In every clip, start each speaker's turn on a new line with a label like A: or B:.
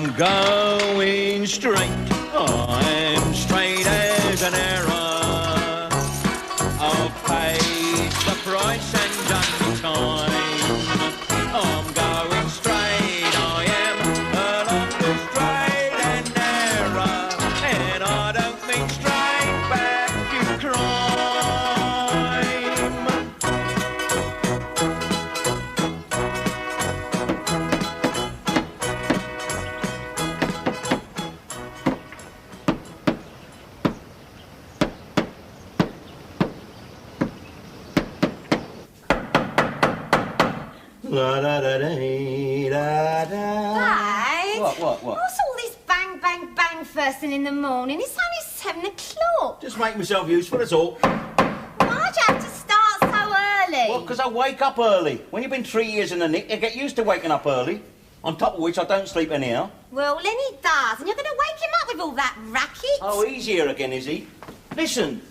A: I'm going straight. I'm straight as an arrow. I've paid the price and done the time. I'm going straight, I am, along the straight and narrow. And I don't mean straight back to crime. La da da da da da.
B: Dad?
A: What?
B: What's all this bang, bang, bang first thing in the morning? It's only 7 o'clock.
A: Just make myself useful, that's all.
B: Why'd you have to start so early?
A: Well, because I wake up early. When you've been 3 years in the nick, you get used to waking up early. On top of which, I don't sleep anyhow.
B: Well, Lenny does, and you're going to wake him up with all that racket.
A: Oh, he's here again, is he? Listen,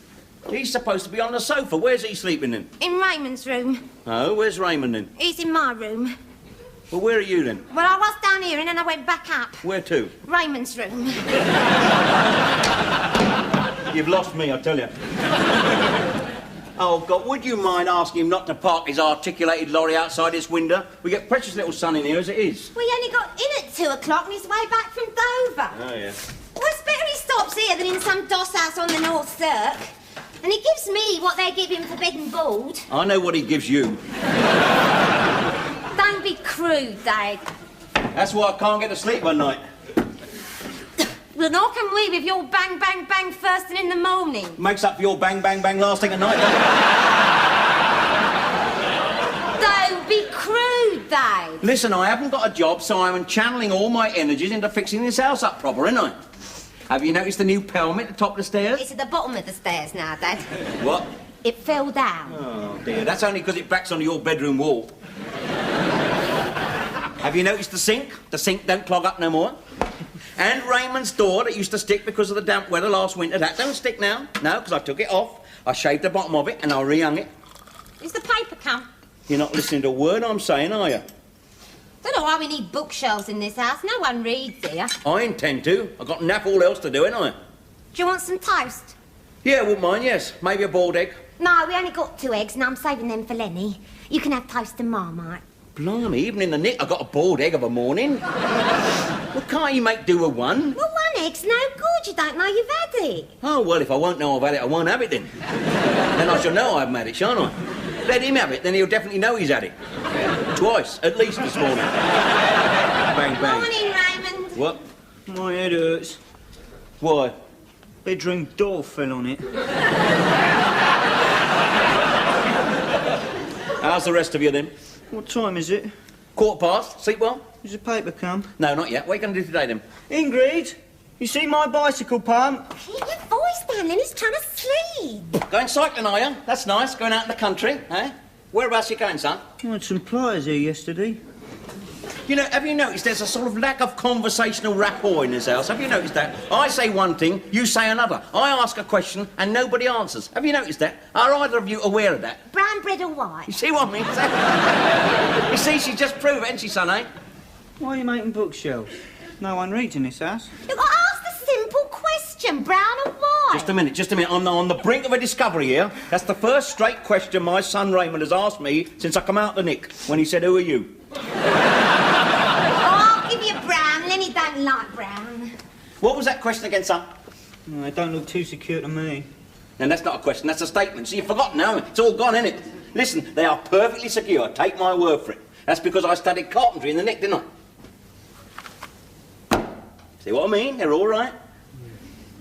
A: he's supposed to be on the sofa. Where's he sleeping then?
B: In Raymond's room.
A: Oh, where's Raymond then?
B: He's in my room.
A: Well, where are you then?
B: Well, I was down here and then I went back up.
A: Where to?
B: Raymond's room.
A: You've lost me, I tell you. Oh, God, would you mind asking him not to park his articulated lorry outside this window? We get precious little sun in here as it is.
B: Well, he only got in at 2 o'clock on his way back from Dover.
A: Oh, yeah.
B: Well, it's better he stops here than in some doss house on the North Cirque. And he gives me what they give him for bed and board.
A: I know what he gives you.
B: Don't be crude, Dad.
A: That's why I can't get to sleep one night.
B: Well, nor can we with your bang, bang, bang first thing in the morning.
A: Makes up for your bang, bang, bang last thing at night, doesn't it?
B: Don't be crude, Dad.
A: Listen, I haven't got a job, so I'm channeling all my energies into fixing this house up proper, ain't I? Have you noticed the new pelmet at the top of the stairs?
B: It's at the bottom of the stairs now, Dad.
A: What?
B: It fell down.
A: Oh, dear. That's only because it backs onto your bedroom wall. Have you noticed the sink? The sink don't clog up no more. And Raymond's door that used to stick because of the damp weather last winter, that don't stick now. No, because I took it off. I shaved the bottom of it and I rehung it.
B: Is the paper come?
A: You're not listening to a word I'm saying, are you?
B: Don't know why we need bookshelves in this house. No one reads here.
A: I intend to. I've got naff all else to do, ain't I?
B: Do you want some toast?
A: Yeah, wouldn't mind, yes. Maybe a boiled egg.
B: No, we only got 2 eggs and I'm saving them for Lenny. You can have toast and Marmite.
A: Blimey, even in the nick I got a boiled egg of a morning. Well, can't you make do with one?
B: Well, 1 egg's no good. You don't know you've had it.
A: Oh, well, if I won't know I've had it, I won't have it then. Then I shall know I haven't had it, shan't I? Let him have it, then he'll definitely know he's had it. Twice, at least this morning. Bang, bang.
B: Morning, Raymond.
A: What?
C: My head hurts.
A: Why?
C: Bedroom door fell on it.
A: How's the rest of you then?
C: What time is it?
A: 1:15. Sleep well?
C: Has the paper come?
A: No, not yet. What are you going to do today then?
C: Ingrid, you see my bicycle pump?
B: Keep your voice down, Lenny's trying to sleep.
A: Going cycling, are you? That's nice. Going out in the country, eh? Whereabouts are you going, son?
C: I had some pliers here yesterday.
A: You know, have you noticed there's a sort of lack of conversational rapport in this house? Have you noticed that? I say one thing, you say another. I ask a question and nobody answers. Have you noticed that? Are either of you aware of that?
B: Brown bread or white?
A: You see what I mean? You see, she's just proved it, hasn't she, son, eh?
C: Why are you making bookshelves? No one reads in this house.
B: Look, I asked a simple question, brown or white?
A: Just a minute. I'm on the brink of a discovery here. That's the first straight question my son Raymond has asked me since I come out the nick, when he said, "Who are you?"
B: I'll give you brown. Lenny don't like brown.
A: What was that question again, son?
C: Oh, they don't look too secure to me.
A: And that's not a question, that's a statement. So you've forgotten now. It's all gone, innit? Listen, they are perfectly secure. Take my word for it. That's because I studied carpentry in the nick, didn't I? See what I mean? They're all right.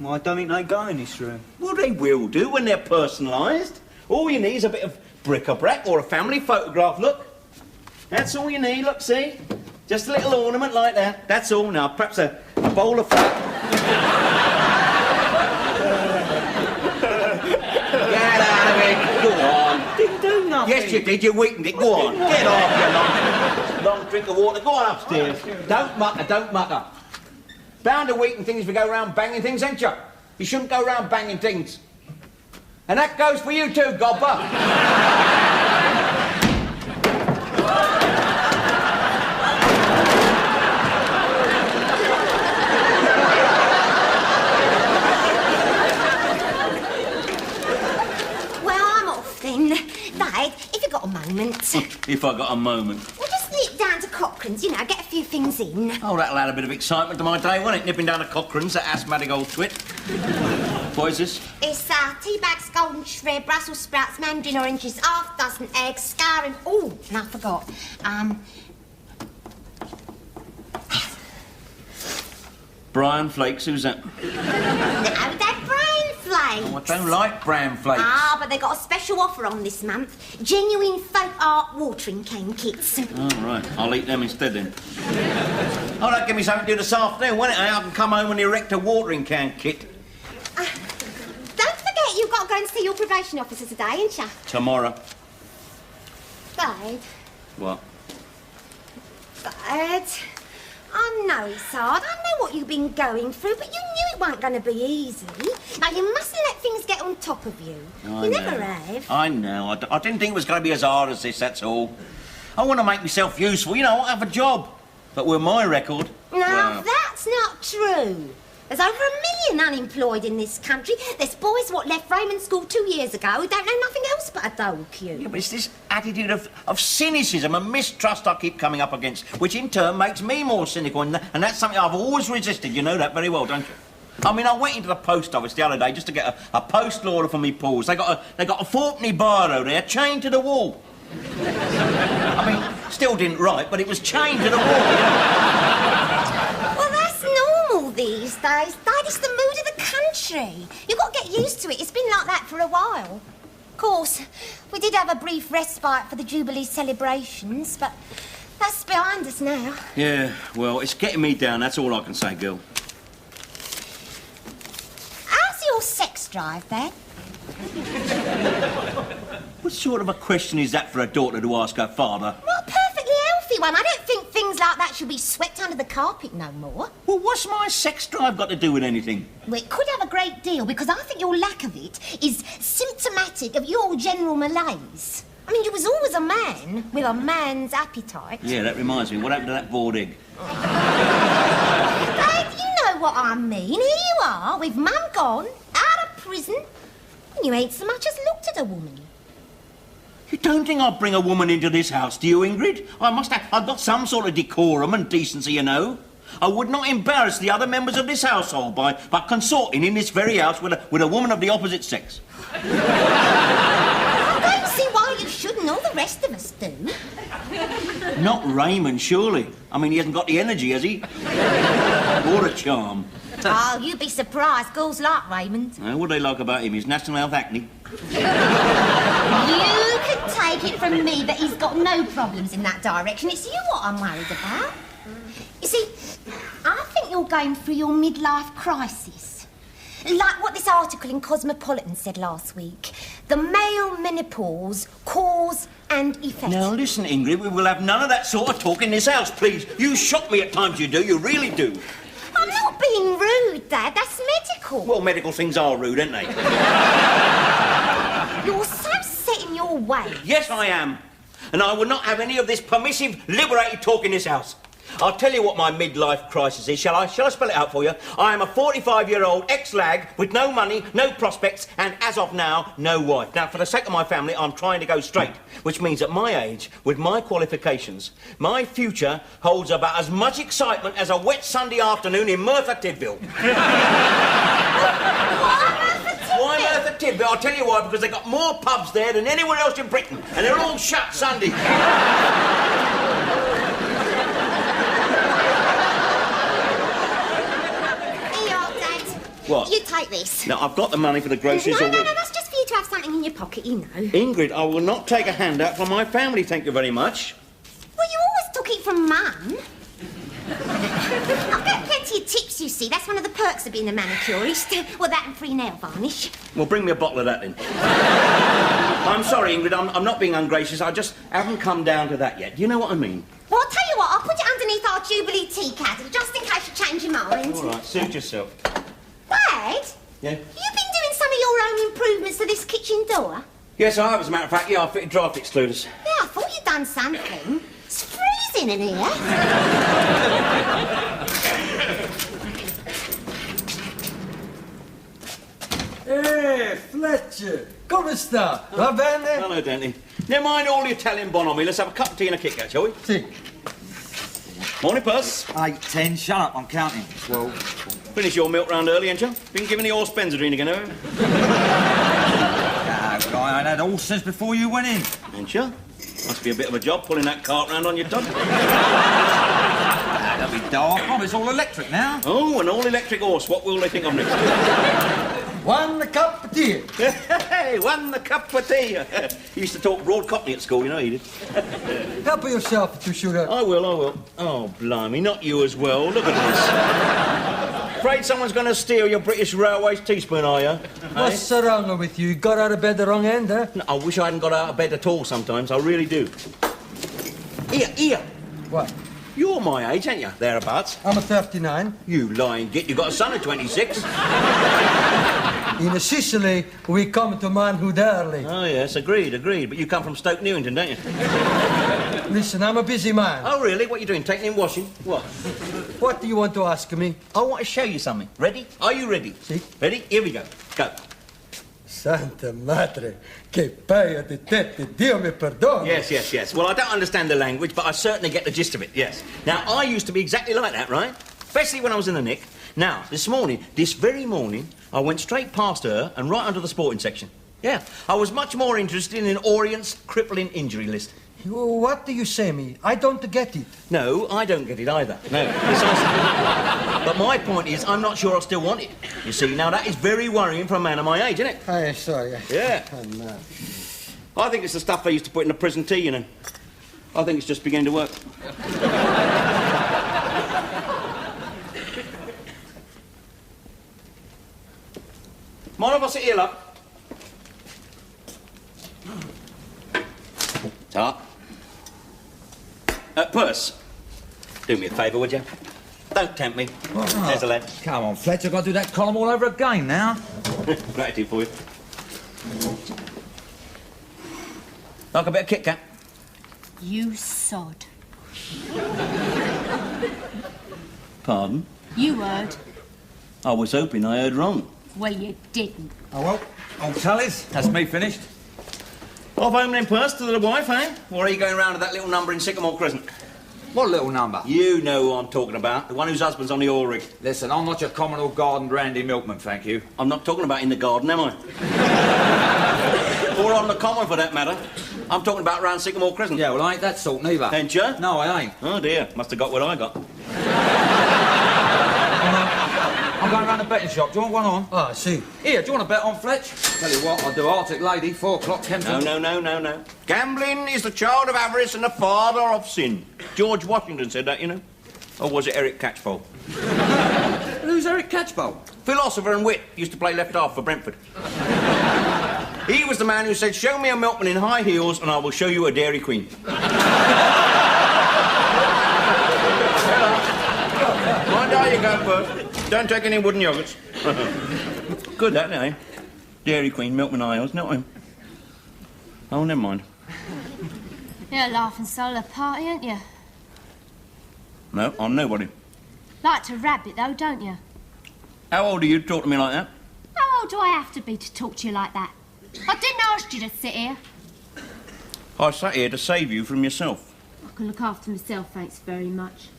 C: Well, I don't think they go in this room.
A: Well, they will do when they're personalised. All you need is a bit of bric-a-brac or a family photograph, look. That's all you need, look, see? Just a little ornament like that. That's all. Now, perhaps a bowl of fat. Get out of it. Go on.
C: Didn't do nothing.
A: Yes, you did. You weakened it. Go on. Get off, you long drink of water. Go on upstairs. Don't mutter. Bound to weaken things if you go around banging things, ain't you? You shouldn't go around banging things. And that goes for you too, Gobber. If I got a moment.
B: We'll just nip down to Cochrane's, you know, get a few things in.
A: Oh, that'll add a bit of excitement to my day, won't it? Nipping down to Cochrane's, that asthmatic old twit. What is this?
B: It's tea bags, golden shred, Brussels sprouts, mandarin oranges, half dozen eggs, scouring. Oh, and I forgot.
A: Brian Flakes, who's that?
B: No, they're bran flakes.
A: Oh, I don't like bran flakes.
B: Ah, but they got a special offer on this month. Genuine folk art watering can kits.
A: Oh, right. I'll eat them instead then. Oh, that'll give me something to do this afternoon, won't it? I can come home and erect a watering can kit.
B: Don't forget you've got to go and see your probation officer today, ain't you?
A: Tomorrow.
B: Babe.
A: What?
B: Babe. I know it's hard. I know what you've been going through, but you knew it weren't going to be easy. Now, you mustn't let things get on top of you. You never have.
A: I know. I didn't think it was going to be as hard as this, that's all. I want to make myself useful. You know, I have a job. But with my record...
B: Now, that's not true. There's over 1 million unemployed in this country. There's boys what left Raymond School 2 years ago who don't know nothing else but a dole queue.
A: Yeah, but it's this attitude of cynicism and mistrust I keep coming up against, which in turn makes me more cynical, and that's something I've always resisted. You know that very well, don't you? I mean, I went into the post office the other day just to get a postal order for me pools. They got a fourpenny biro there chained to the wall. I mean, still didn't write, but it was chained to the wall.
B: Well, that's normal these days, Dad. It's the mood of the country. You've got to get used to it. It's been like that for a while. Of course, we did have a brief respite for the Jubilee celebrations, but that's behind us now.
A: Yeah, well, it's getting me down, that's all I can say, girl.
B: How's your sex drive, Dad?
A: What sort of a question is that for a daughter to ask her father?
B: Well, a perfectly healthy one. I don't think things like that should be swept under the carpet no more.
A: Well, what's my sex drive got to do with anything?
B: Well, it could have a great deal, because I think your lack of it is symptomatic of your general malaise. I mean, you was always a man with a man's appetite.
A: Yeah, that reminds me. What happened to that boiled egg?
B: Dad, you know what I mean. Here you are, with Mum gone, out of prison, and you ain't so much as looked at a woman.
A: You don't think I'd bring a woman into this house, do you, Ingrid? I've got some sort of decorum and decency, you know. I would not embarrass the other members of this household by consorting in this very house with a woman of the opposite sex.
B: I don't see why you shouldn't. All the rest of us do.
A: Not Raymond, surely. I mean, he hasn't got the energy, has he? Or a charm.
B: Oh, you'd be surprised. Girls like Raymond.
A: What do they like about him? His national health acne.
B: You can take it from me that he's got no problems in that direction. It's you what I'm worried about. You see, I think you're going through your midlife crisis. Like what this article in Cosmopolitan said last week. The male menopause, cause and effect.
A: Now, listen, Ingrid, we will have none of that sort of talk in this house, please. You shock me at times, you do. You really do.
B: I'm not being rude, Dad. That's medical.
A: Well, medical things are rude, aren't they?
B: You're so set in your ways.
A: Yes, I am. And I will not have any of this permissive, liberated talk in this house. I'll tell you what my midlife crisis is, shall I? Shall I spell it out for you? I am a 45-year-old ex-lag with no money, no prospects, and as of now, no wife. Now, for the sake of my family, I'm trying to go straight, which means at my age, with my qualifications, my future holds about as much excitement as a wet Sunday afternoon in Merthyr Tydfil. Why Merthyr Tydfil? I'll tell you why, because they've got more pubs there than anywhere else in Britain, and they're all shut Sunday. What?
B: You take this.
A: Now, I've got the money for the groceries already.
B: No, that's just for you to have something in your pocket, you know.
A: Ingrid, I will not take a handout from my family, thank you very much.
B: Well, you always took it from Mum. I'll get plenty of tips, you see. That's one of the perks of being a manicurist. Well, that and free nail varnish.
A: Well, bring me a bottle of that, then. I'm sorry, Ingrid, I'm not being ungracious. I just haven't come down to that yet. Do you know what I mean?
B: Well, I'll tell you what. I'll put it underneath our Jubilee tea caddy, just in case you change your mind.
A: All right, suit yourself.
B: Dad?
A: Yeah?
B: You've been doing some of your own improvements to this kitchen door?
A: Yes, I have, as a matter of fact. Yeah, I fitted draft excluders.
B: Yeah, I thought you'd done something. It's freezing in here.
D: Fletcher, come sta? Va bene?
A: Hello, Danny. Never mind all the Italian bonhomie. Let's have a cup of tea and a Kit Kat, shall we?
D: Si.
A: Morning, Puss.
D: 8, 10, shut up, I'm counting. 12.
A: Finish your milk round early, ain't you? Been giving the horse Benzodrine again, have you?
D: No, guy, I had all since before you went in.
A: Ain't you? Must be a bit of a job pulling that cart round on your dog.
D: That'll be dull. I promise, it's all electric now.
A: Oh, an all-electric horse. What will they think of next?
E: 1 cup of tea.
A: Hey, one the cup of tea. He used to talk broad Cockney at school, you know he did.
E: Help yourself to sugar.
A: I will. Oh, blimey, not you as well. Look at this. Afraid someone's going to steal your British Railways teaspoon, are you?
E: What's wrong with you? You got out of bed the wrong end, eh?
A: No, I wish I hadn't got out of bed at all sometimes. I really do. Here.
E: What?
A: You're my age, ain't you? Thereabouts.
E: I'm a 39.
A: You lying git. You got a son of 26.
E: In Sicily, we come to manhood early.
A: Oh, yes, agreed. But you come from Stoke Newington, don't you?
E: Listen, I'm a busy man.
A: Oh, really? What are you doing? Taking in washing? What?
E: What do you want to ask me?
A: I want to show you something. Ready? Are you ready?
E: Si.
A: Ready? Here we go. Go.
E: Santa madre, che paio di tette, Dio mi perdoni.
A: Yes. Well, I don't understand the language, but I certainly get the gist of it, yes. Now, I used to be exactly like that, right? Especially when I was in the nick. Now, this very morning, I went straight past her and right onto the sporting section. Yeah, I was much more interested in Orient's crippling injury list.
E: What do you say me? I don't get it.
A: No, I don't get it either. No, precisely. But my point is, I'm not sure I still want it. You see, now that is very worrying for a man of my age, isn't it?
E: Oh, sorry.
A: Yeah.
E: Oh, no.
A: I think it's the stuff they used to put in the prison tea, you know. I think it's just beginning to work. Mind if I sit here, love? Ta. Puss, do me a favour, would you? Don't tempt me. There's a lad.
D: Come on, Fletch, I've got to do that column all over again now.
A: Gratitude for you. Like a bit of Kit Kat?
B: You sod.
A: Pardon?
B: You heard.
A: I was hoping I heard wrong.
B: Well, you didn't.
D: Oh, well, old tallies, that's me finished.
A: Off home then, Puss, to the wife, eh? Or are you going round to that little number in Sycamore Crescent?
D: What little number?
A: You know who I'm talking about. The one whose husband's on the oil rig.
D: Listen, I'm not your common old garden brandy milkman, thank you.
A: I'm not talking about in the garden, am I? Or on the common, for that matter. I'm talking about round Sycamore Crescent.
D: Yeah, well, I ain't that sort neither.
A: Ain't you?
D: No, I ain't.
A: Oh, dear. Must have got what I got.
D: I'm going round the betting shop. Do you want one on?
E: Ah, see.
D: Here, do you want to bet on, Fletch? Tell you what, I'll do Arctic Lady, 4 o'clock, Kempton.
A: No. Gambling is the child of avarice and the father of sin. George Washington said that, you know. Or was it Eric Catchpole?
D: Who's Eric Catchpole?
A: Philosopher and wit. Used to play left half for Brentford. He was the man who said, show me a milkman in high heels and I will show you a Dairy Queen. Mind how you go, Bert. Don't take any wooden yoghurts. Good, that, eh? Dairy Queen, milkman high heels, not him. Oh, never mind.
B: You're a laughing soul apart, ain't you?
A: No, I'm nobody.
B: Like to rabbit, though, don't you?
A: How old are you to talk to me like that?
B: How old do I have to be to talk to you like that? I didn't ask you to sit here.
A: I sat here to save you from yourself.
B: I can look after myself, thanks very much.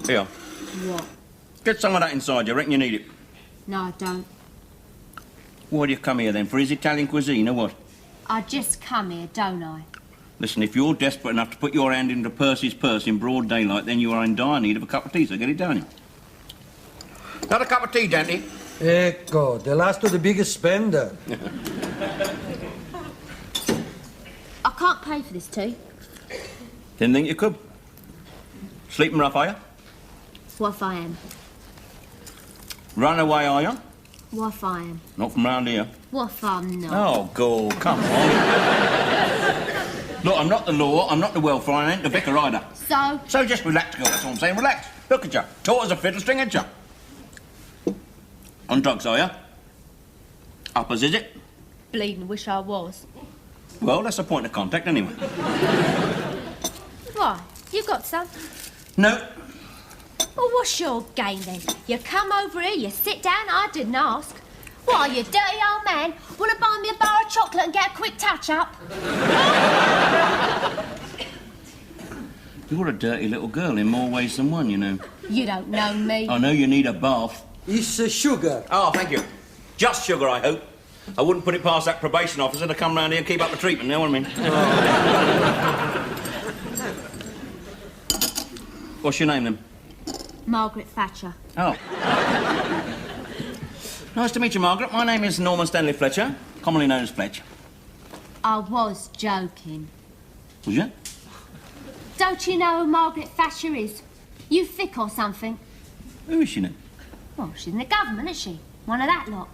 A: Here,
B: What?
A: get some of that inside you. Reckon you need it.
B: No, I don't.
A: Why do you come here, then? For his Italian cuisine, or what?
B: I just come here, don't I?
A: Listen, if you're desperate enough to put your hand into Percy's purse in broad daylight, then you are in dire need of a cup of tea, so get it down. Got a cup of tea, Dante?
E: Ecco, the last of the biggest spender.
B: I can't pay for this tea.
A: Didn't think you could. Sleeping rough, are you?
B: What if I am?
A: Run away, are you?
B: What if I am?
A: Not from round here.
B: What if I'm not?
A: Oh, go, come on. Look, I'm not the law, I'm not the welfare, I ain't the vicar either.
B: So?
A: So just relax, girl, that's all I'm saying, relax. Look at you, taut as a fiddlestring, ain't you? On drugs, are you? Uppers, is it?
B: Bleeding wish I was.
A: Well, that's a point of contact, anyway.
B: Why? You got some?
A: No.
B: Well, what's your game then? You come over here, you sit down, I didn't ask. What are you, dirty old man? Want to buy me a bar of chocolate and get a quick touch-up?
A: You're a dirty little girl in more ways than one, you know.
B: You don't know me.
A: I know you need a bath.
E: It's sugar.
A: Oh, thank you. Just sugar, I hope. I wouldn't put it past that probation officer to come round here and keep up the treatment, you know what I mean? What's your name, then?
B: Margaret Thatcher.
A: Oh. Nice to meet you, Margaret. My name is Norman Stanley Fletcher, commonly known as Fletch.
B: I was joking.
A: Was you?
B: Don't you know who Margaret Thatcher is? You thick or something?
A: Who is she, then?
B: Well, she's in the government, isn't she? One of that lot.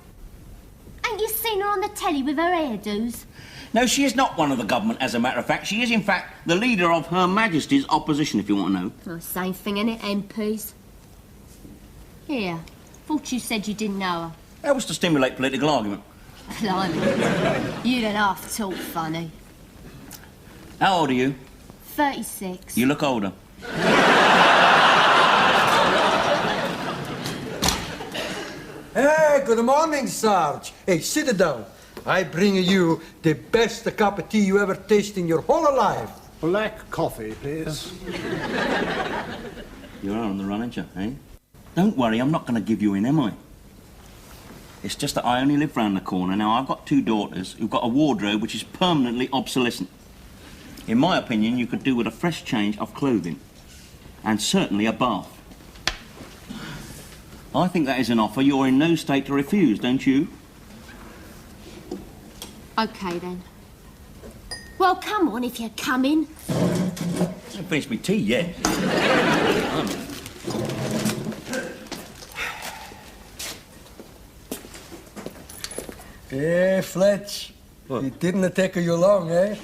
B: Ain't you seen her on the telly with her hairdos?
A: No, she is not one of the government, as a matter of fact. She is, in fact, the leader of Her Majesty's opposition, if you want to know.
B: Oh, same thing, innit, MPs? Here, thought you said you didn't know her.
A: That was to stimulate political argument.
B: Blimey, you don't half talk funny.
A: How old are you?
B: 36.
A: You look older.
E: Hey, good morning, Sarge. Hey, sit down. I bring you the best cup of tea you ever tasted in your whole life.
F: Black coffee, please.
A: You're on the run, aren't you, eh? Don't worry, I'm not going to give you in, am I? It's just that I only live round the corner. Now, I've got 2 daughters who've got a wardrobe which is permanently obsolescent. In my opinion, you could do with a fresh change of clothing. And certainly a bath. I think that is an offer you're in no state to refuse, don't you?
B: OK, then. Well, come on, if you're coming.
A: I haven't finished my tea yet.
E: Hey, Fletch.
A: What?
E: It didn't take you long, eh?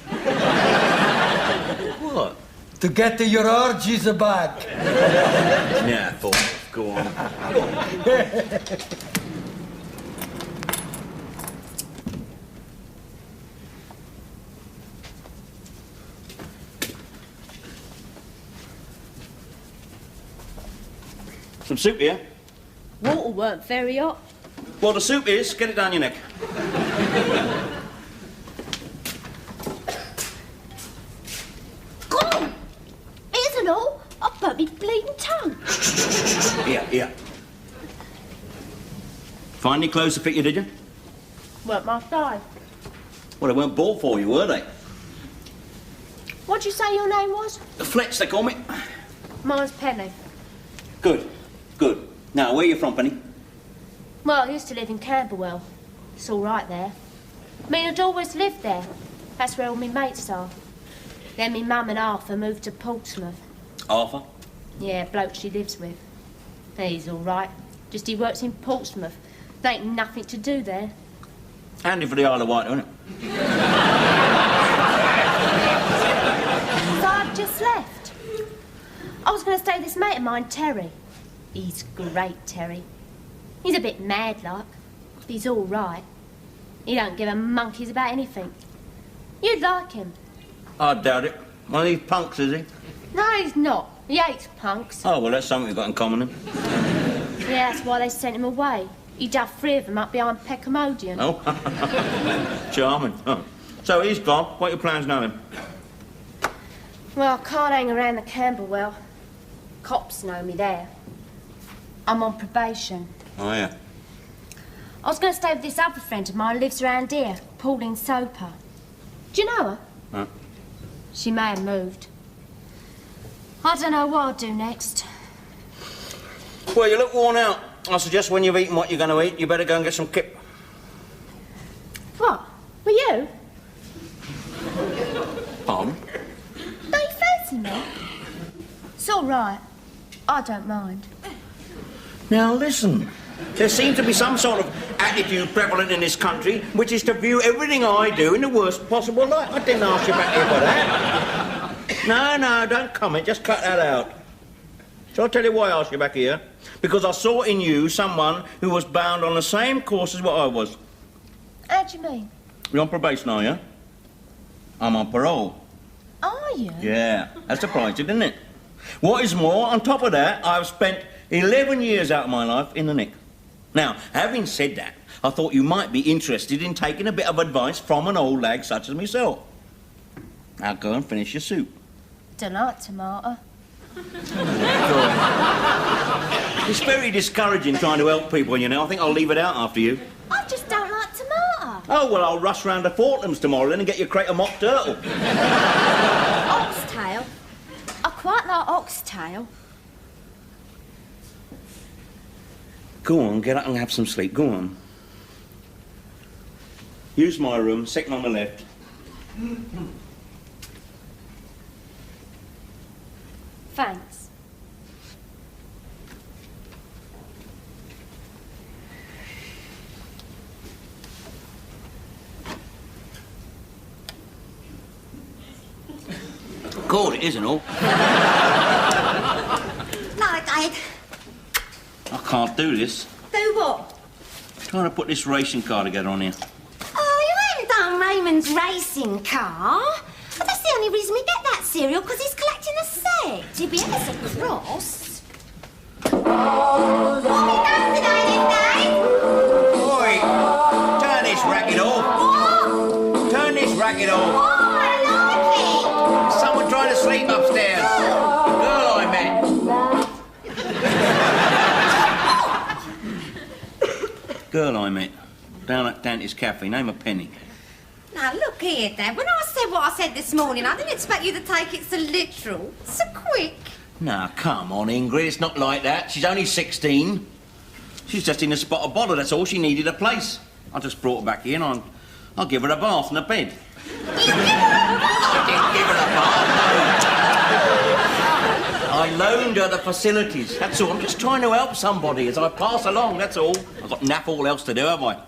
A: What?
E: To get your orgies back.
A: Yeah, fool. Go on. Some soup here?
B: Water weren't very hot.
A: Well, the soup is. Get it down your neck.
B: God! It isn't all. I've burnt me bleeding tongue.
A: Here. Find any clothes to fit you, did you?
B: Weren't my size.
A: Well, they weren't bought for you, were they?
B: What'd you say your name was?
A: Fletch, they call me.
B: Mine's Penny.
A: Good. Now, where are you from, Penny?
B: Well, I used to live in Camberwell. It's all right there. Me and I'd always lived there. That's where all my mates are. Then me mum and Arthur moved to Portsmouth.
A: Arthur?
B: Yeah, bloke she lives with. He's all right. Just he works in Portsmouth. There ain't nothing to do there.
A: Handy for the Isle of Wight, isn't it?
B: So I've just left. I was going to stay with this mate of mine, Terry. He's great, Terry. He's a bit mad, like, but he's all right. He don't give a monkeys about anything. You'd like him.
A: I doubt it. One of these punks, is he?
B: No, he's not. He hates punks.
A: Oh, well, that's something we've got in common, then.
B: Yeah, that's why they sent him away. He duffed 3 of them up behind Peckham Odeon.
A: Oh, charming. Oh. So he's gone. What are your plans now, then?
B: Well, I can't hang around the Camberwell. Cops know me there. I'm on probation.
A: Oh, yeah.
B: I was going to stay with this other friend of mine who lives around here, Pauline Soper. Do you know her?
A: Huh?
B: She may have moved. I don't know what I'll do next.
A: Well, you look worn out. I suggest when you've eaten what you're going to eat, you better go and get some kip.
B: What? Were you?
A: Pardon?
B: Don't you fancy me? It's all right. I don't mind.
A: Now, listen. There seems to be some sort of attitude prevalent in this country, which is to view everything I do in the worst possible light. I didn't ask you back here for that. No, don't comment. Just cut that out. Shall I tell you why I asked you back here? Because I saw in you someone who was bound on the same course as what I was.
B: How do you mean?
A: You're on probation, are you? I'm on parole.
B: Are you?
A: Yeah, that surprised you, didn't it? What is more, on top of that, I've spent 11 years out of my life in the nick. Now, having said that, I thought you might be interested in taking a bit of advice from an old lag such as myself. Now go and finish your soup.
B: Don't like tomato.
A: It's very discouraging trying to help people, you know. I think I'll leave it out after you.
B: I just don't like tomato.
A: Oh, well, I'll rush round to Fortnum's tomorrow then and get you a crate of mock turtle.
B: Oxtail? I quite like oxtail.
A: Go on, get up and have some sleep. Go on. Use my room, second on the left.
B: Thanks.
A: God, it isn't all.
B: No, Dad.
A: I can't do this.
B: Do what?
A: Trying to put this racing car together on here.
B: Oh, you haven't done Raymond's racing car. But that's the only reason we get that cereal, because he's collecting a set. You'd be ever so cross. What have you done today, then, Dad?
A: Oi! Turn this racket off.
B: What?
A: Turn this racket off.
B: Oh, I like it.
A: Someone trying to sleep upstairs. The girl I met. Girl I met. Down at Dante's Cafe. Name of Penny.
B: Now, look here, Dad. When I said what I said this morning, I didn't expect you to take it so literal, so quick.
A: Now, come on, Ingrid. It's not like that. She's only 16. She's just in a spot of bother. That's all. She needed a place. I just brought her back here and I'll give her a bath and a bed.
B: You give her a bath?
A: I didn't give her a bath, no. I loaned her the facilities. That's all. I'm just trying to help somebody as I pass along, that's all. I've got naff all else to do, have I?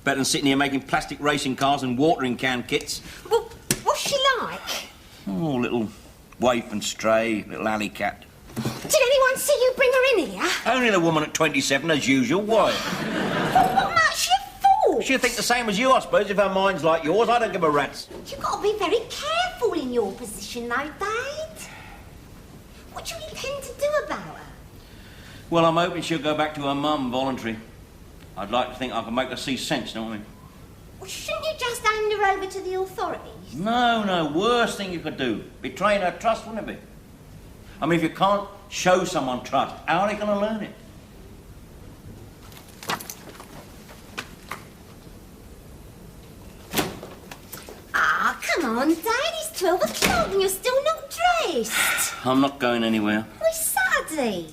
A: Better than sitting here making plastic racing cars and watering can kits.
B: Well, what's she like?
A: Oh, little waif and stray, little alley cat.
B: Did anyone see you bring her in here?
A: Only the woman at 27, as usual. Why?
B: Well, what makes you fool?
A: She'll think the same as you, I suppose, if her mind's like yours. I don't give a rat's.
B: You've got to be very careful in your position, though, Dad. What do you intend to do about her?
A: Well, I'm hoping she'll go back to her mum, voluntary. I'd like to think I can make her see sense, know what I mean?
B: Well, shouldn't you just hand her over to the authorities?
A: No, worst thing you could do. Betraying her trust, wouldn't it be? I mean, if you can't show someone trust, how are they going to learn it?
B: Ah, come on, Dad. It's 12 o'clock and you're still not dressed.
A: I'm not going anywhere.
B: Well, it's Saturday.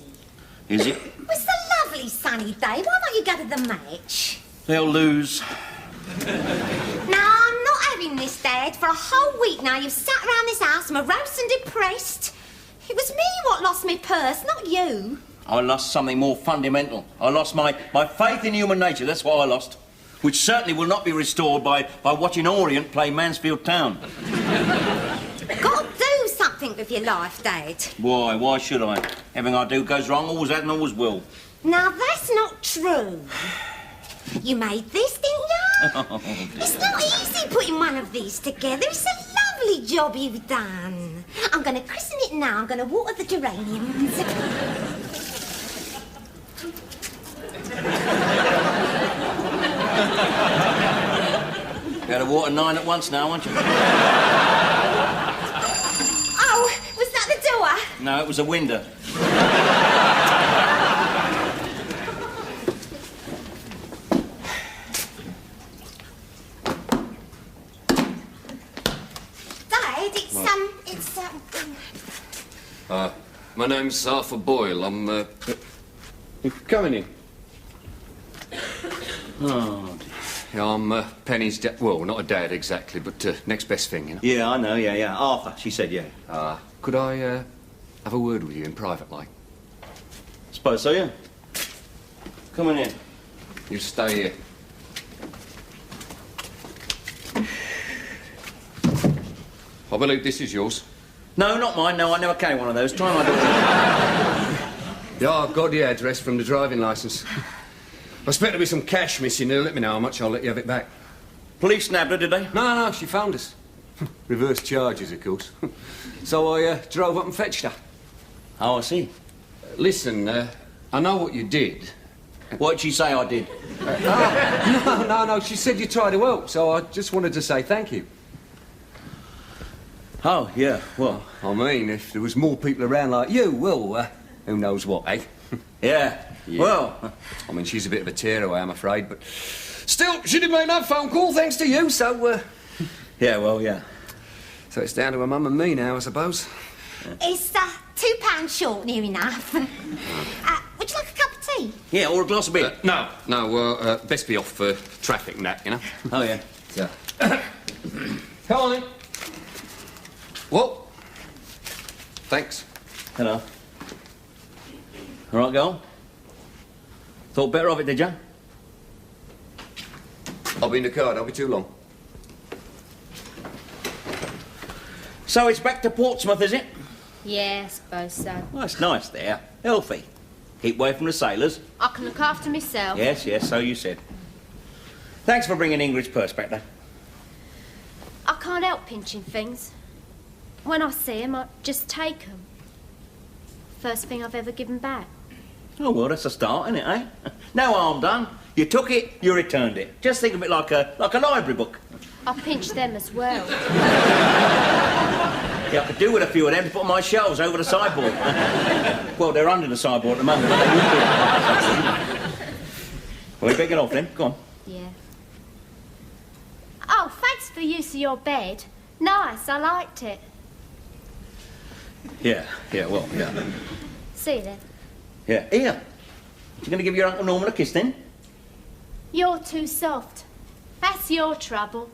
A: Is it?
B: Well, it's a lovely sunny day. Why don't you go to the match?
A: They'll lose.
B: Now, I'm not having this, Dad. For a whole week now, you've sat around this house morose and depressed. It was me what lost my purse, not you.
A: I lost something more fundamental. I lost my faith in human nature. That's what I lost. Which certainly will not be restored by watching Orient play Mansfield Town.
B: Got to do something with your life, Dad.
A: Why? Why should I? Everything I do goes wrong, always has and always will.
B: Now, that's not true. You made this, didn't you?
A: Oh,
B: It's not easy putting one of these together. It's a lovely job you've done. I'm going to christen it now. I'm going to water the geraniums.
A: You had to water 9 at once now, aren't you?
B: Oh, was that the door?
A: No, it was a window.
B: Dad,
G: My name's Arthur Boyle. I'm, coming in.
A: Oh, dear.
G: Yeah, I'm Penny's dad. Well, not a dad exactly, but next best thing, you know.
A: Yeah, I know, yeah. Arthur, she said, yeah.
G: Could I have a word with you in private, like?
A: Suppose so, yeah. Come on in.
G: You stay here. I believe this is yours.
A: No, not mine. No, I never carry one of those. Try my daughter.
G: Yeah, I've got the address from the driving licence. I expect there'll be some cash missing. They'll let me know how much. I'll let you have it back.
A: Police nabbed her, did they?
G: No, she found us. Reverse charges, of course. So I drove up and fetched her.
A: Oh, I see.
G: Listen, I know what you did,
A: What did she say I did?
G: No, she said you tried to help, so I just wanted to say thank you.
A: Oh, yeah, well...
G: I mean, if there was more people around like you, well, who knows what, eh?
A: Yeah, well...
G: I mean, she's a bit of a tearaway, I'm afraid, but... Still, she did make that phone call, thanks to you, so,
A: Yeah, well, yeah.
G: So it's down to her mum and me now, I suppose.
B: It's £2 short, near enough. Would you like a cup of tea?
A: Yeah, or a glass of beer.
G: No, best be off for traffic and that, you know?
A: Oh, yeah.
G: Yeah. Come on, then. Well, thanks.
A: Hello. All right, girl? Thought better of it, did you?
G: I'll be in the car, don't be too long.
A: So it's back to Portsmouth, is it?
H: Yeah, I suppose so.
A: Well, it's nice there. Healthy. Keep away from the sailors.
H: I can look after myself.
A: Yes, so you said. Thanks for bringing Ingrid's purse back, though.
H: I can't help pinching things. When I see 'em, I just take 'em. First thing I've ever given back.
A: Oh, well, that's a start, isn't it, eh? No harm done. You took it, you returned it. Just think of it like a library book.
H: I pinched them as well.
A: Yeah, I could do with a few of them to put on my shelves over the sideboard. Well, they're under the sideboard at the moment, but they will be. Well, we better get off then. Go on.
H: Yeah. Oh, thanks for use of your bed. Nice, I liked it.
A: Yeah, well.
H: See you then.
A: Yeah. Here. You going to give your Uncle Norman a kiss then?
H: You're too soft. That's your trouble.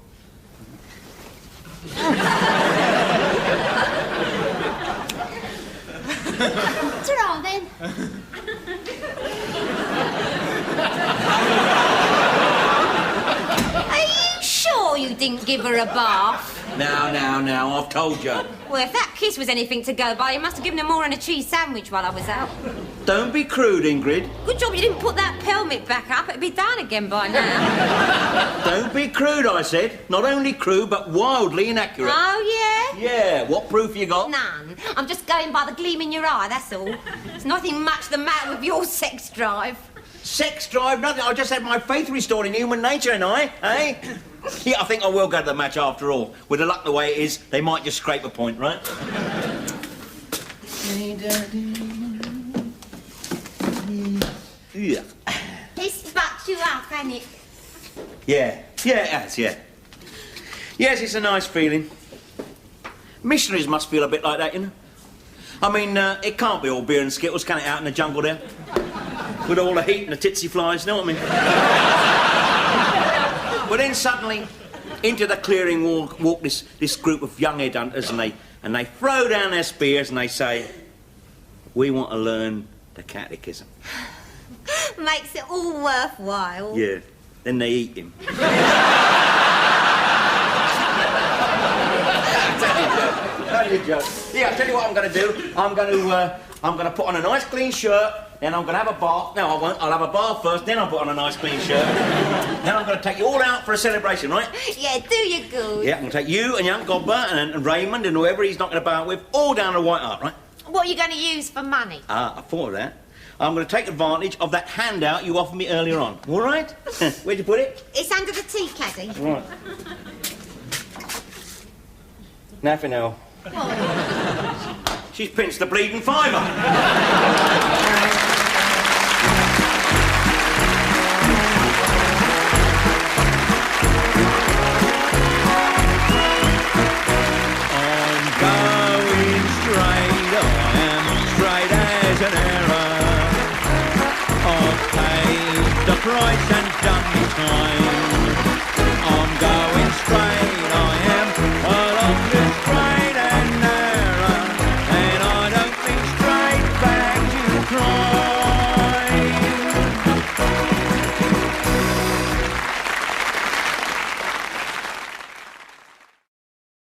B: Ta-ra, then. Are you sure you didn't give her a bath?
A: Now, I've told you.
B: Well, if that kiss was anything to go by, you must have given her more than a cheese sandwich while I was out.
A: Don't be crude, Ingrid.
B: Good job you didn't put that pelmet back up. It'd be down again by now.
A: Don't be crude, I said. Not only crude, but wildly inaccurate.
B: Oh, yeah?
A: Yeah, what proof you got?
B: None. I'm just going by the gleam in your eye, that's all. There's nothing much the matter with your sex drive.
A: Sex drive, nothing. I just had my faith restored in human nature, and eh? Yeah, I think I will go to the match after all. With the luck the way it is, they might just scrape a point, right? Yeah.
B: This bucks you up, hasn't it?
A: Yeah, it has, yeah. Yes, it's a nice feeling. Missionaries must feel a bit like that, you know. I mean, it can't be all beer and skittles, can it, out in the jungle there? With all the heat and the titsy flies, you know what I mean? But then suddenly, into the clearing walk this group of young headhunters, and they throw down their spears and they say, "We want to learn the catechism."
B: Makes it all worthwhile.
A: Yeah. Then they eat him. Tell you a joke. Yeah, I'll tell you what I'm going to do. I'm going to put on a nice clean shirt, then I'm going to have a bath. No, I won't. I'll have a bath first, then I'll put on a nice clean shirt. Then I'm going to take you all out for a celebration, right?
B: Yeah, do you good.
A: Yeah, I'm going to take you and young Godber and Raymond and whoever he's knocking about with all down to White Hart, right?
B: What are you going to use for money?
A: I thought of that. I'm going to take advantage of that handout you offered me earlier on. All right? Where'd you put it?
B: It's under the tea caddy.
A: Right. Now for now. She's pinched the bleeding fiver. I'm going straight, I am straight as an arrow. I've paid the price and done me time.